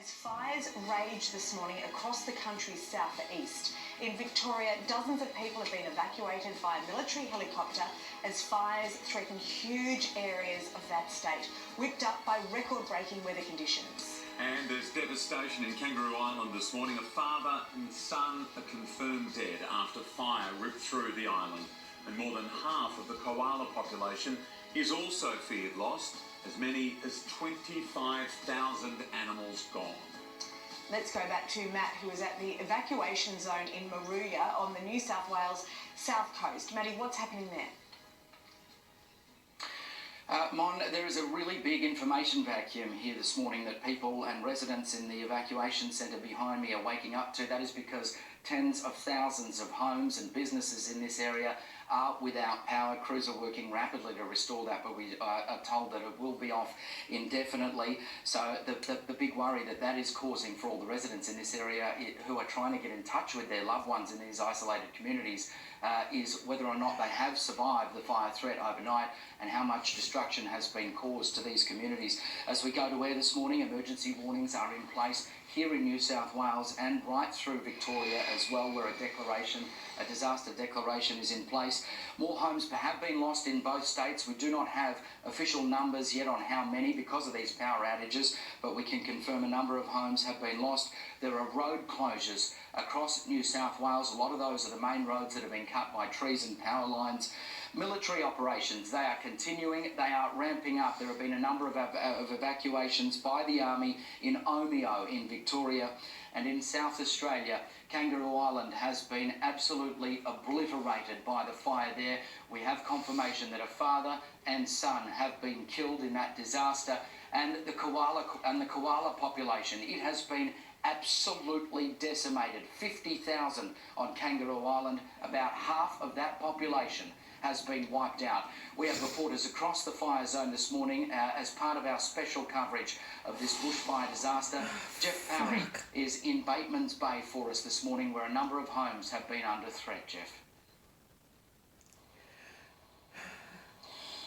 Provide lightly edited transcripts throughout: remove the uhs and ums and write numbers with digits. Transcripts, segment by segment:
As fires rage this morning across the country's south-east. In Victoria, dozens of people have been evacuated by a military helicopter as fires threaten huge areas of that state, whipped up by record-breaking weather conditions. And there's devastation in Kangaroo Island this morning. A father and son are confirmed dead after fire ripped through the island. And more than half of the koala population is also feared lost. As many as 25,000 animals gone. Let's go back to Matt, who is at the evacuation zone in Moruya on the New South Wales south coast. Matty, what's happening there? Mon, there is a really big information vacuum here this morning that people and residents in the evacuation centre behind me are waking up to. That is because tens of thousands of homes and businesses in this area are without power. Crews are working rapidly to restore that, but we are told that it will be off indefinitely. So the big worry that is causing for all the residents in this area who are trying to get in touch with their loved ones in these isolated communities is whether or not they have survived the fire threat overnight and how much destruction has been caused to these communities. As we go to air this morning, emergency warnings are in place here in New South Wales and right through Victoria as well, where a disaster declaration is in place. More homes have been lost in both states. We do not have official numbers yet on how many because of these power outages, but we can confirm a number of homes have been lost. There are road closures across New South Wales. A lot of those are the main roads that have been cut by trees and power lines. Military operations, they are continuing, they are ramping up. There have been a number of evacuations by the Army in Omeo in Victoria, and in South Australia, Kangaroo Island has been absolutely obliterated by the fire there. We have confirmation that a father and son have been killed in that disaster, and the koala population, it has been absolutely decimated. 50,000 on Kangaroo Island, about half of that population has been wiped out. We have reporters across the fire zone this morning as part of our special coverage of this bushfire disaster. Jeff Parry is in Batemans Bay for us this morning, where a number of homes have been under threat. Jeff.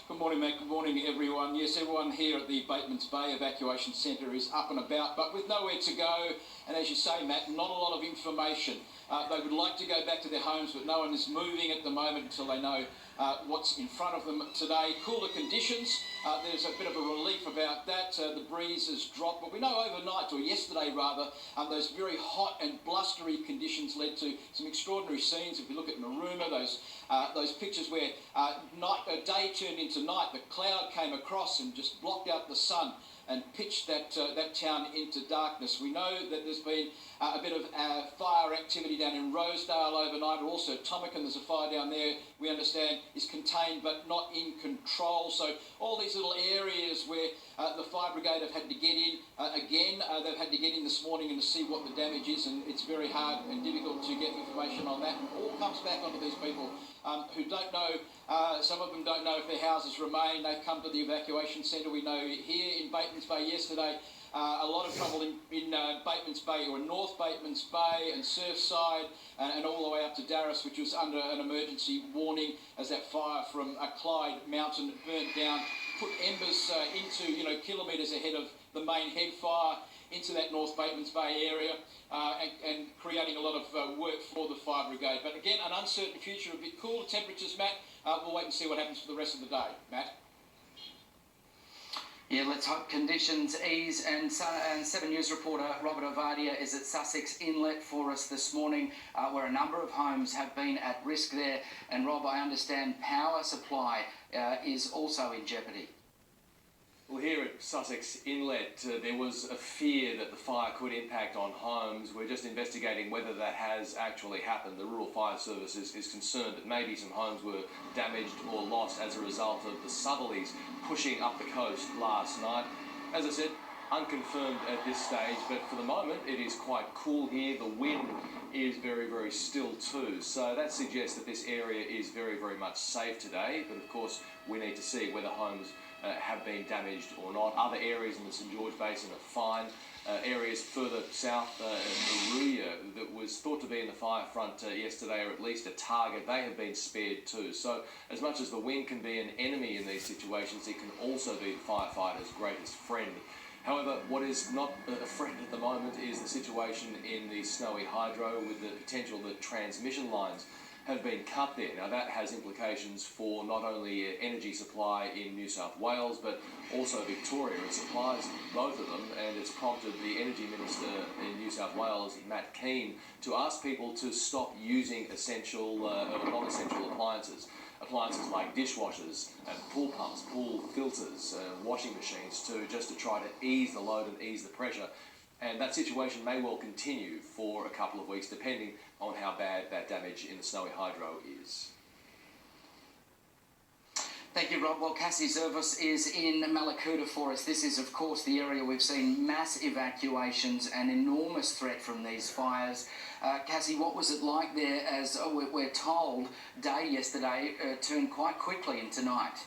Good morning, Matt. Good morning, everyone. Yes, everyone here at the Batemans Bay Evacuation Centre is up and about, but with nowhere to go. And as you say, Matt, not a lot of information. They would like to go back to their homes, but no one is moving at the moment until they know what's in front of them today. Cooler conditions. There's a bit of a relief about that. The breeze has dropped, but we know overnight, or yesterday rather, those very hot and blustery conditions led to some extraordinary scenes. If you look at Narooma, those pictures where day turned into night, the cloud came across and just blocked out the sun and pitched that town into darkness. We know that there's been a bit of fire activity down in Rosedale overnight, or also Tomakin. There's a fire down there, we understand, is contained but not in control. So all these little areas where the fire brigade have had to get in, they've had to get in this morning and to see what the damage is, and it's very hard and difficult to get information on that. It all comes back onto these people who don't know. Some of them don't know if their houses remain. They've come to the evacuation centre. We know here in Batemans Bay yesterday, a lot of trouble in Batemans Bay, or North Batemans Bay and Surfside, and all the way up to Darras, which was under an emergency warning as that fire from Clyde Mountain burnt down, put embers into kilometres ahead of the main head fire into that North Batemans Bay area, and creating a lot of work for the fire brigade. But again, an uncertain future, a bit cooler temperatures, Matt. We'll wait and see what happens for the rest of the day. Matt? Yeah, let's hope conditions ease. And 7 News reporter Robert Ovadia is at Sussex Inlet for us this morning, where a number of homes have been at risk there. And Rob, I understand power supply is also in jeopardy. Well, here at Sussex Inlet, there was a fear that the fire could impact on homes. We're just investigating whether that has actually happened. The Rural Fire Service is concerned that maybe some homes were damaged or lost as a result of the southerlies pushing up the coast last night. As I said, unconfirmed at this stage, but for the moment it is quite cool here. The wind is very, very still too. So that suggests that this area is very, very much safe today. But of course, we need to see whether homes have been damaged or not. Other areas in the St George Basin are fine. Areas further south, Moruya, that was thought to be in the fire front yesterday, or at least a target, they have been spared too. So as much as the wind can be an enemy in these situations, it can also be the firefighter's greatest friend. However, what is not a friend at the moment is the situation in the Snowy Hydro, with the potential that transmission lines have been cut there. Now that has implications for not only energy supply in New South Wales but also Victoria. It supplies both of them, and it's prompted the Energy Minister in New South Wales, Matt Keane, to ask people to stop using non-essential appliances. Appliances like dishwashers and pool pumps, pool filters, washing machines, to try to ease the load and ease the pressure. And that situation may well continue for a couple of weeks, depending on how bad that damage in the Snowy Hydro is. Thank you, Rob. Well, Cassie Zervos is in Mallacoota for us. This is, of course, the area we've seen mass evacuations and enormous threat from these fires. Cassie, what was it like there? As we're told, day yesterday turned quite quickly into night.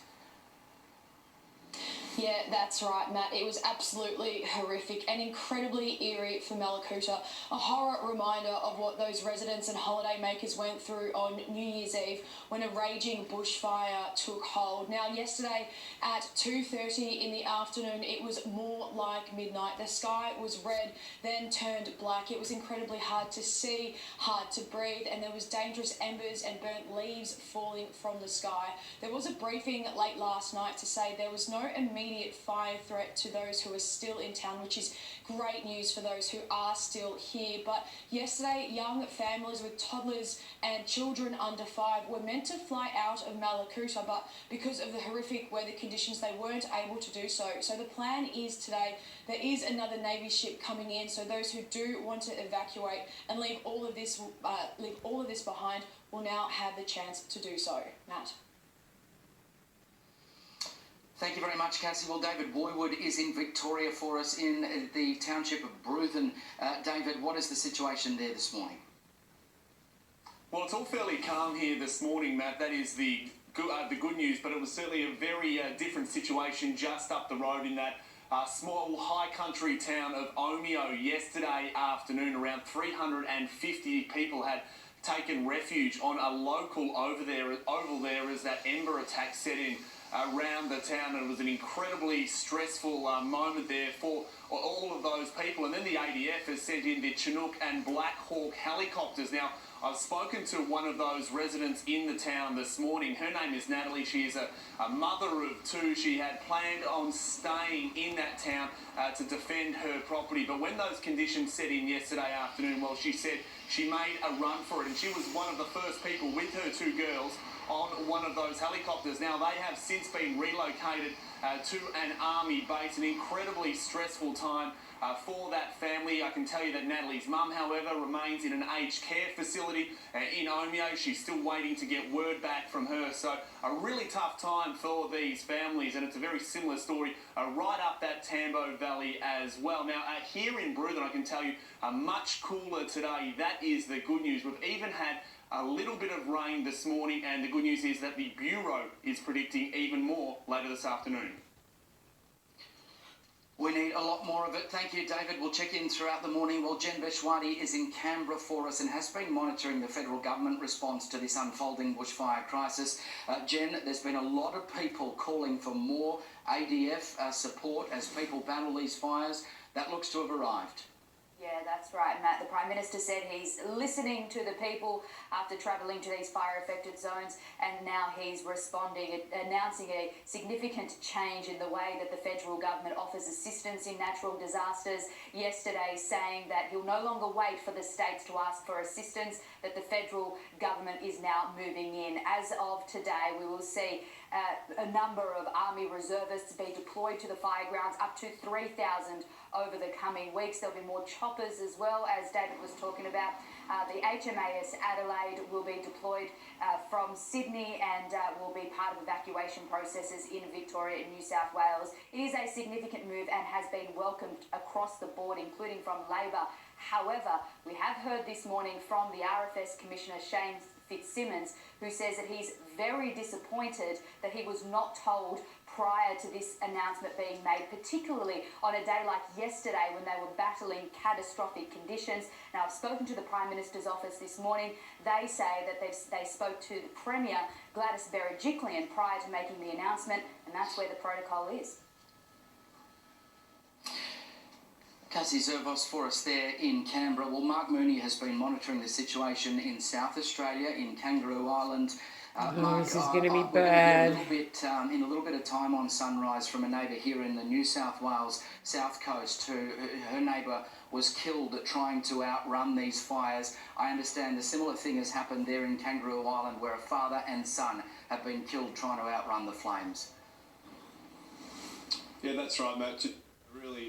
Yeah, that's right, Matt. It was absolutely horrific and incredibly eerie for Mallacoota. A horror reminder of what those residents and holidaymakers went through on New Year's Eve when a raging bushfire took hold. Now, yesterday at 2:30 in the afternoon, it was more like midnight. The sky was red, then turned black. It was incredibly hard to see, hard to breathe, and there was dangerous embers and burnt leaves falling from the sky. There was a briefing late last night to say there was no immediate fire threat to those who are still in town, which is great news for those who are still here. But yesterday, young families with toddlers and children under 5 were meant to fly out of Mallacoota, but because of the horrific weather conditions, they weren't able to do so. So the plan is today, there is another Navy ship coming in, so those who do want to evacuate and leave all of this behind will now have the chance to do so. Matt. Thank you very much, Cassie. Well, David Boywood is in Victoria for us in the township of Bruthen. David, what is the situation there this morning? Well, it's all fairly calm here this morning, Matt. That is the good news, but it was certainly a very different situation just up the road in that small high country town of Omeo yesterday afternoon. Around 350 people had taken refuge on a local oval there as that Ember attack set in around the town, and it was an incredibly stressful moment there for all of those people. And then the ADF has sent in the Chinook and Black Hawk helicopters. Now, I've spoken to one of those residents in the town this morning. Her name is Natalie. She is a mother of 2. She had planned on staying in that town to defend her property. But when those conditions set in yesterday afternoon, well, she said she made a run for it. And she was one of the first people with her 2 girls on one of those helicopters. Now, they have since been relocated to an army base. An incredibly stressful time for that family. I can tell you that Natalie's mum, however, remains in an aged care facility in Omeo. She's still waiting to get word back from her. So a really tough time for these families, and it's a very similar story right up that Tambo Valley as well. Now, here in Bruthen, I can tell you, much cooler today. That is the good news. We've even had a little bit of rain this morning, and the good news is that the Bureau is predicting even more later this afternoon. We need a lot more of it. Thank you, David. We'll check in throughout the morning. Well, Jen Beshwadi is in Canberra for us and has been monitoring the federal government response to this unfolding bushfire crisis. Jen, there's been a lot of people calling for more ADF support as people battle these fires. That looks to have arrived. Yeah, that's right, Matt. The Prime Minister said he's listening to the people after travelling to these fire-affected zones, and now he's responding, announcing a significant change in the way that the federal government offers assistance in natural disasters. Yesterday, saying that he'll no longer wait for the states to ask for assistance, that the federal government is now moving in. As of today, we will see a number of Army reservists be deployed to the firegrounds, up to 3,000 over the coming weeks. There'll be more choppers as well, as David was talking about. The HMAS Adelaide will be deployed from Sydney and will be part of evacuation processes in Victoria and New South Wales. It is a significant move and has been welcomed across the board, including from Labor. However, we have heard this morning from the RFS Commissioner Shane Fitzsimmons, who says that he's very disappointed that he was not told prior to this announcement being made, particularly on a day like yesterday when they were battling catastrophic conditions. Now, I've spoken to the Prime Minister's office this morning. They say that they spoke to the Premier, Gladys Berejiklian, prior to making the announcement, and that's where the protocol is. Cassie Zervos for us there in Canberra. Well, Mark Mooney has been monitoring the situation in South Australia, in Kangaroo Island. Mark, this is going to be we're bad. going to hear in a little bit of time on Sunrise from a neighbour here in the New South Wales South Coast who her neighbour was killed trying to outrun these fires. I understand a similar thing has happened there in Kangaroo Island where a father and son have been killed trying to outrun the flames. Yeah, that's right, Matt.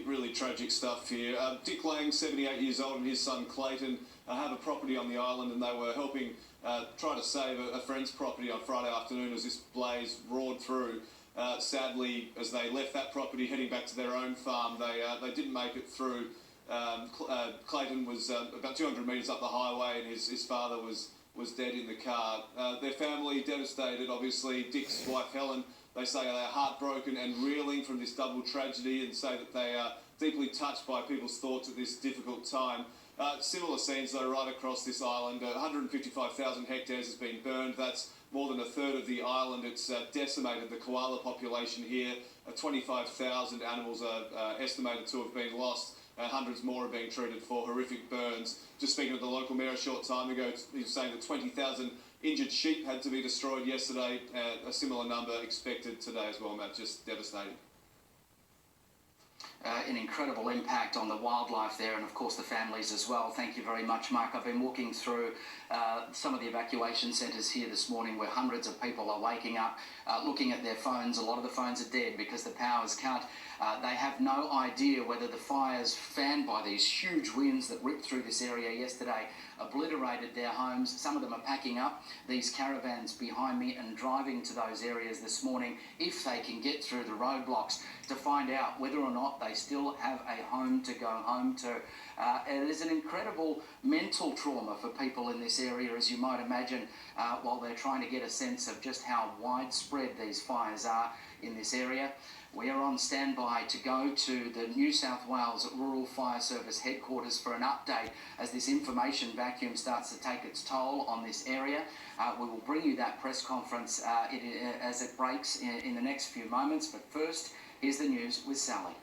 Really tragic stuff here. Dick Lang, 78 years old, and his son Clayton have a property on the island, and they were helping try to save a friend's property on Friday afternoon as this blaze roared through. Sadly, as they left that property heading back to their own farm, they didn't make it through. Clayton was about 200 metres up the highway, and his father was dead in the car. Their family devastated, obviously. Dick's wife Helen, they say they are heartbroken and reeling from this double tragedy, and say that they are deeply touched by people's thoughts at this difficult time. Similar scenes though right across this island. 155,000 hectares has been burned. That's more than a third of the island. It's decimated the koala population here. 25,000 animals are estimated to have been lost. Hundreds more are being treated for horrific burns. Just speaking with the local mayor a short time ago, he was saying that 20,000 injured sheep had to be destroyed yesterday. A similar number expected today as well, Matt. Just devastating. An incredible impact on the wildlife there and of course the families as well. Thank you very much, Mark. I've been walking through some of the evacuation centres here this morning where hundreds of people are waking up, looking at their phones. A lot of the phones are dead because the power's cut. They have no idea whether the fires fanned by these huge winds that ripped through this area yesterday obliterated their homes. Some of them are packing up these caravans behind me and driving to those areas this morning if they can get through the roadblocks to find out whether or not they still have a home to go home to. It is an incredible mental trauma for people in this area, as you might imagine, while they're trying to get a sense of just how widespread these fires are in this area. We are on standby to go to the New South Wales Rural Fire Service headquarters for an update as this information vacuum starts to take its toll on this area. We will bring you that press conference as it breaks in the next few moments, but first, here's the news with Sally.